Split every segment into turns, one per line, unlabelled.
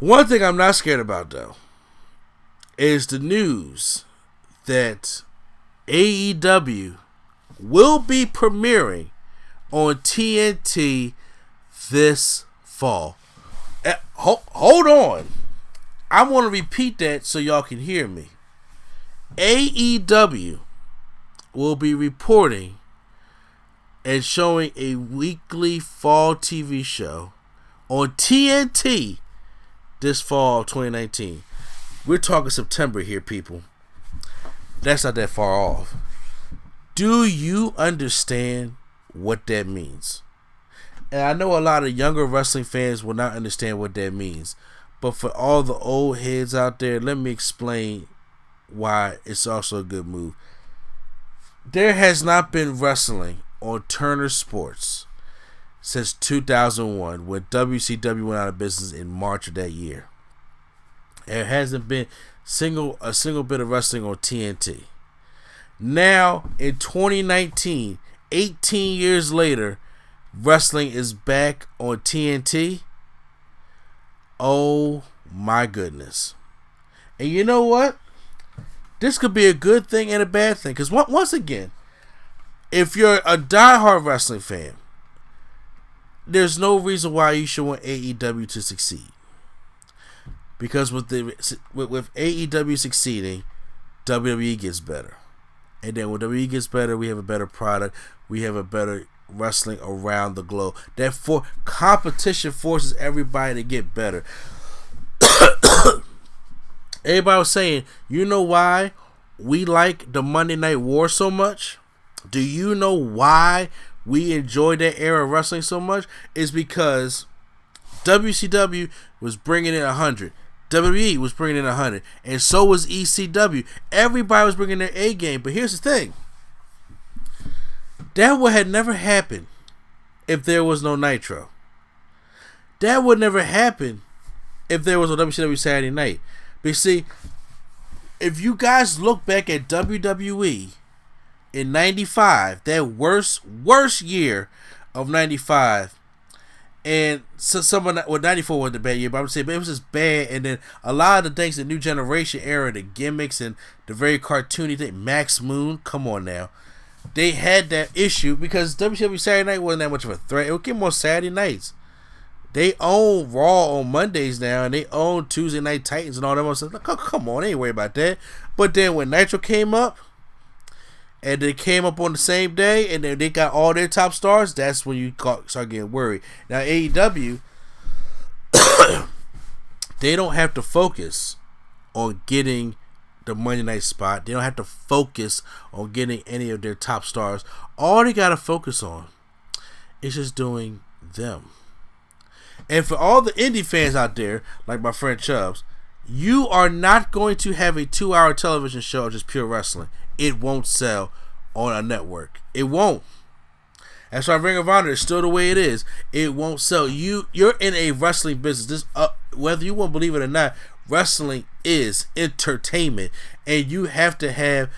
One thing I'm not scared about, though, is the news that AEW will be premiering on TNT this fall. Hold on. I want to repeat that so y'all can hear me. AEW will be reporting and showing a weekly fall TV show on TNT this fall of 2019. We're talking September here, people. That's not that far off. Do you understand what that means? And I know a lot of younger wrestling fans will not understand what that means. But for all the old heads out there, let me explain why it's also a good move. There has not been wrestling on Turner Sports since 2001, when WCW went out of business in March of that year. There hasn't been a single bit of wrestling on TNT. Now, in 2019, 18 years later, wrestling is back on TNT. Oh my goodness. And you know what? This could be a good thing and a bad thing. Because once again, if you're a diehard wrestling fan, there's no reason why you should want AEW to succeed. Because with AEW succeeding, WWE gets better. And then when WWE gets better, we have a better product. We have a better wrestling around the globe. That competition forces everybody to get better. Everybody was saying, you know why we like the Monday Night War so much? Do you know why we enjoy that era of wrestling so much? It's because WCW was bringing in 100. WWE was bringing in 100. And so was ECW. Everybody was bringing their A game. But here's the thing. That would have never happened if there was no Nitro. That would never happen if there was no WCW Saturday Night. But see, if you guys look back at WWE in 95, that worst year of 95, and so someone, well, 94 wasn't a bad year, but I would say it was just bad. And then a lot of the things, the New Generation era, the gimmicks and the very cartoony thing, Max Moon, come on now. They had that issue because WCW Saturday Night wasn't that much of a threat. It would keep them on Saturday nights. They own Raw on Mondays now, and they own Tuesday Night Titans and all that stuff. Like, come on, ain't worried about that. But then when Nitro came up, and they came up on the same day, and then they got all their top stars, that's when you start getting worried. Now, AEW, they don't have to focus on getting the Monday night spot. They don't have to focus on getting any of their top stars. All they got to focus on is just doing them. And for all the indie fans out there, like my friend Chubbs, you are not going to have a 2-hour television show of just pure wrestling. It won't sell on a network. It won't. That's why Ring of Honor is still the way it is. It won't sell. You're in a wrestling business. This, whether you want to believe it or not, wrestling is entertainment, and you have to have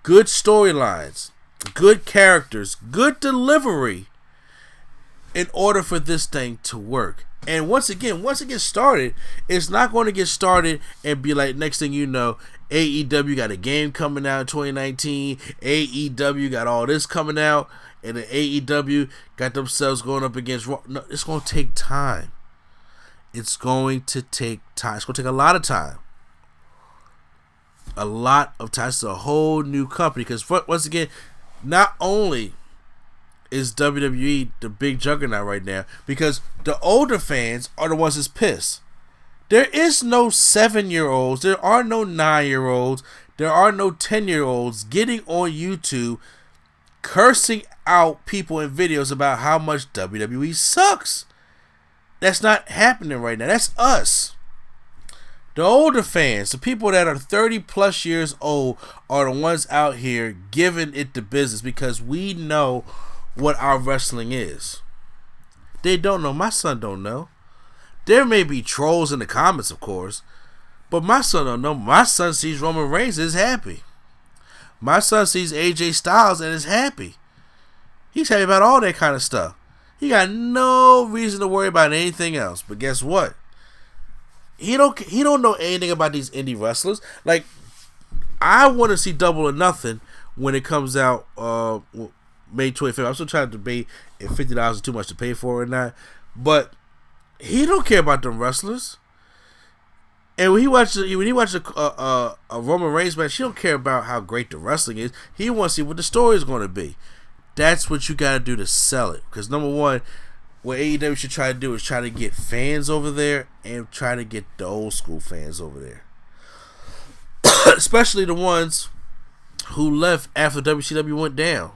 good storylines, good characters, good delivery in order for this thing to work. And once it gets started, it's not going to get started and be like, next thing you know, AEW got a game coming out in 2019, AEW got all this coming out, and then AEW got themselves going up against Raw. No, it's going to take time. It's going to take time. It's going to take a lot of time. A lot of time. It's a whole new company. Because once again, not only is WWE the big juggernaut right now, because the older fans are the ones that's pissed. There is no 7-year-olds. There are no 9-year-olds. There are no 10-year-olds getting on YouTube cursing out people in videos about how much WWE sucks. That's not happening right now. That's us. The older fans, the people that are 30 plus years old, are the ones out here giving it the business because we know what our wrestling is. They don't know. My son don't know. There may be trolls in the comments, of course, but my son don't know. My son sees Roman Reigns and is happy. My son sees AJ Styles and is happy. He's happy about all that kind of stuff. He got no reason to worry about anything else. But guess what? he don't know anything about these indie wrestlers. Like, I want to see Double or Nothing when it comes out May 25th. I'm still trying to debate if $50 is too much to pay for or not, but he don't care about them wrestlers. And when he watches a Roman Reigns match, he don't care about how great the wrestling is. He wants to see what the story is going to be. That's what you got to do to sell it. Because number one, what AEW should try to do is try to get fans over there and try to get the old school fans over there. Especially the ones who left after WCW went down.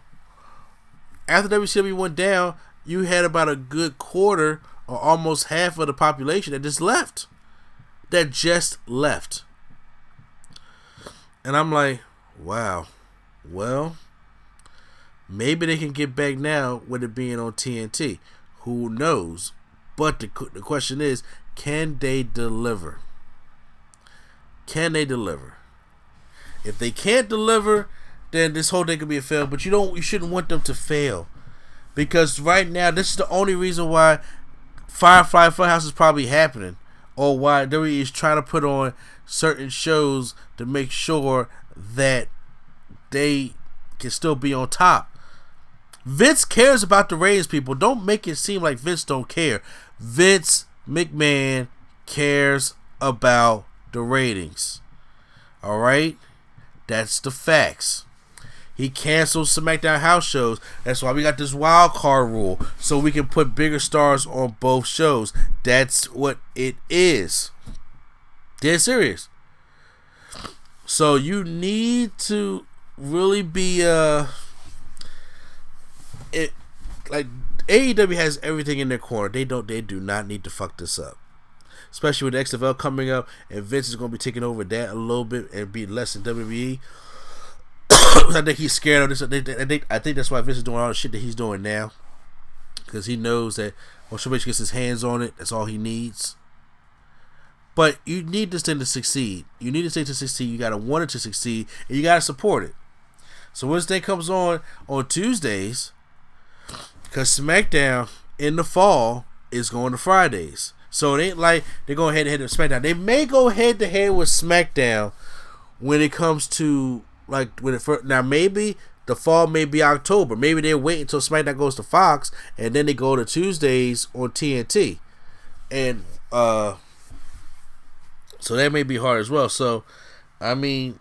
After WCW went down, you had about a good quarter or almost half of the population that just left. And I'm like, wow. Well, maybe they can get back now with it being on TNT. Who knows? But the question is, can they deliver? Can they deliver? If they can't deliver, then this whole thing could be a fail. But you shouldn't want them to fail, because right now this is the only reason why Firefly Funhouse is probably happening, or why WWE is trying to put on certain shows to make sure that they can still be on top. Vince cares about the ratings, people. Don't make it seem like Vince don't care. Vince McMahon cares about the ratings. Alright? That's the facts. He canceled SmackDown house shows. That's why we got this wild card rule, so we can put bigger stars on both shows. That's what it is. Dead serious. So you need to really be like AEW has everything in their corner. They do not need to fuck this up. Especially with the XFL coming up, and Vince is going to be taking over that a little bit and be less than WWE. I think he's scared of this. I think that's why Vince is doing all the shit that he's doing now, because he knows that once somebody gets his hands on it, that's all he needs. But you need this thing to succeed. You need this thing to succeed. You gotta want it to succeed, and you gotta support it. So when this thing comes on Tuesdays, because SmackDown in the fall is going to Fridays. So it ain't like they're going head to head with SmackDown. They may go head to head with SmackDown when it comes to now maybe the fall may be October. Maybe they wait until SmackDown goes to Fox and then they go to Tuesdays on TNT. And so that may be hard as well. So I mean,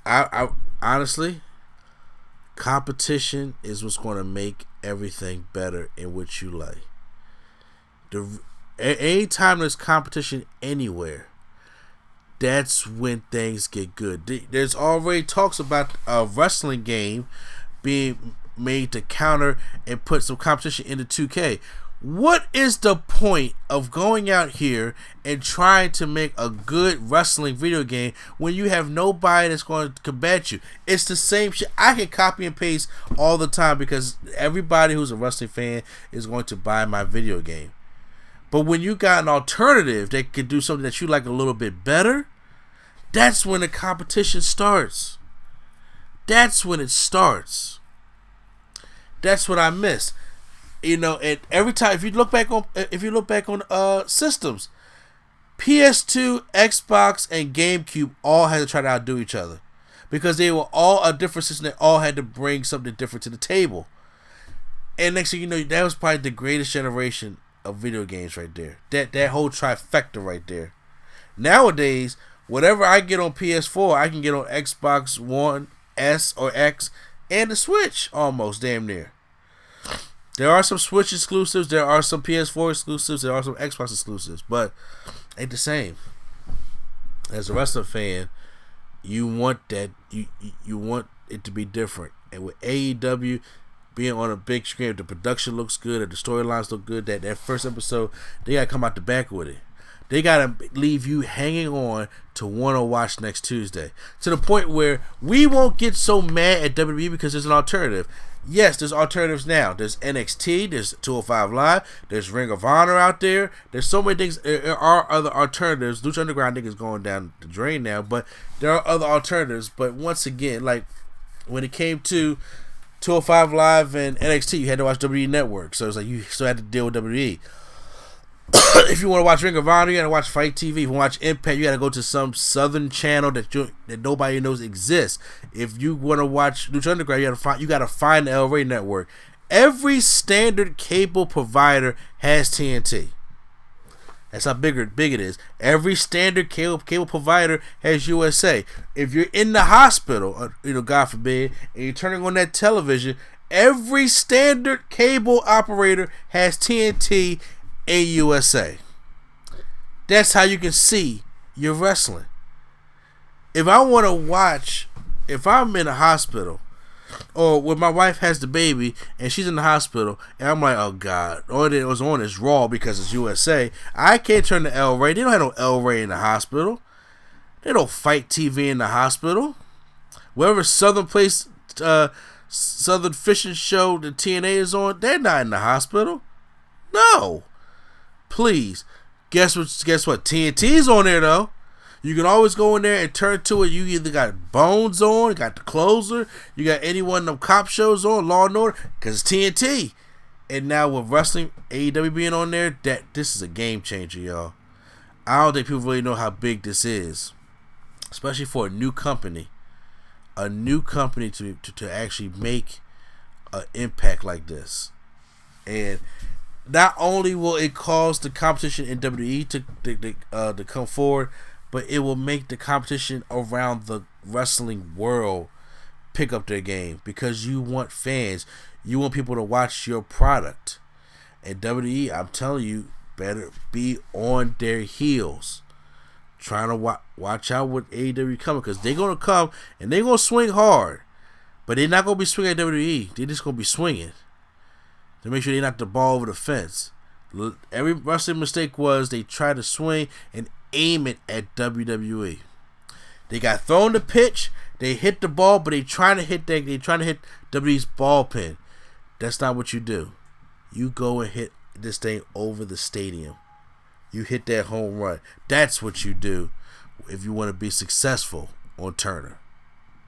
I honestly, competition is what's going to make everything better in which you like. Anytime there's competition anywhere, that's when things get good. There's already talks about a wrestling game being made to counter and put some competition into 2K. What is the point of going out here and trying to make a good wrestling video game when you have nobody that's going to combat you? It's the same shit. I can copy and paste all the time because everybody who's a wrestling fan is going to buy my video game. But when you got an alternative that can do something that you like a little bit better, that's when the competition starts. That's when it starts. That's what I miss. You know, and every time if you look back on systems, PS2, Xbox, and GameCube all had to try to outdo each other because they were all a different system. They all had to bring something different to the table. And next thing you know, that was probably the greatest generation of video games right there. That whole trifecta right there. Nowadays, whatever I get on PS4, I can get on Xbox One, S or X, and the Switch almost damn near. There are some Switch exclusives, there are some PS4 exclusives, there are some Xbox exclusives, but ain't the same. As a wrestling fan, you want that, you want it to be different. And with AEW being on a big screen, the production looks good, the storylines look good, that first episode, they gotta come out the back with it. They gotta leave you hanging on to want to watch next Tuesday. To the point where we won't get so mad at WWE because there's an alternative. Yes, there's alternatives now. There's NXT, there's 205 Live, there's Ring of Honor out there. There's so many things. There are other alternatives. Lucha Underground, I think, is going down the drain now, but there are other alternatives. But once again, like when it came to 205 Live and NXT, you had to watch WWE Network, so it's like you still had to deal with WWE. If you want to watch Ring of Honor, you gotta watch Fight TV. If you want to watch Impact, you gotta go to some southern channel that nobody knows exists. If you want to watch Lucha Underground, you gotta find the El Rey Network. Every standard cable provider has TNT. That's how big it is. Every standard cable provider has USA. If you're in the hospital, God forbid, and you're turning on that television, every standard cable operator has TNT and USA. That's how you can see your wrestling. If I want to watch, if I'm in a hospital, or when my wife has the baby and she's in the hospital, and I'm like, oh God, all it was on is Raw because it's USA. I can't turn to El Rey. They don't have no El Rey in the hospital. They don't Fight TV in the hospital. Wherever Southern Fishing Show the TNA is on, they're not in the hospital. No, please. Guess what? TNT's on there though. You can always go in there and turn to it. You either got Bones on, you got The Closer, you got any one of them cop shows on, Law and Order, because it's TNT. And now with wrestling, AEW being on there, this is a game changer, y'all. I don't think people really know how big this is, especially for a new company to actually make an impact like this. And not only will it cause the competition in WWE to come forward, but it will make the competition around the wrestling world pick up their game, because you want fans. You want people to watch your product. And WWE, I'm telling you, better be on their heels. Trying to watch out with AEW coming, because they're going to come and they're going to swing hard. But they're not going to be swinging at WWE. They're just going to be swinging to make sure they knock the ball over the fence. Every wrestling mistake was they tried to swing and aim it at WWE. They got thrown the pitch, they hit the ball, but they trying to hit WWE's ball pin. That's not what you do. You go and hit this thing over the stadium. You hit that home run. That's what you do if you want to be successful on Turner.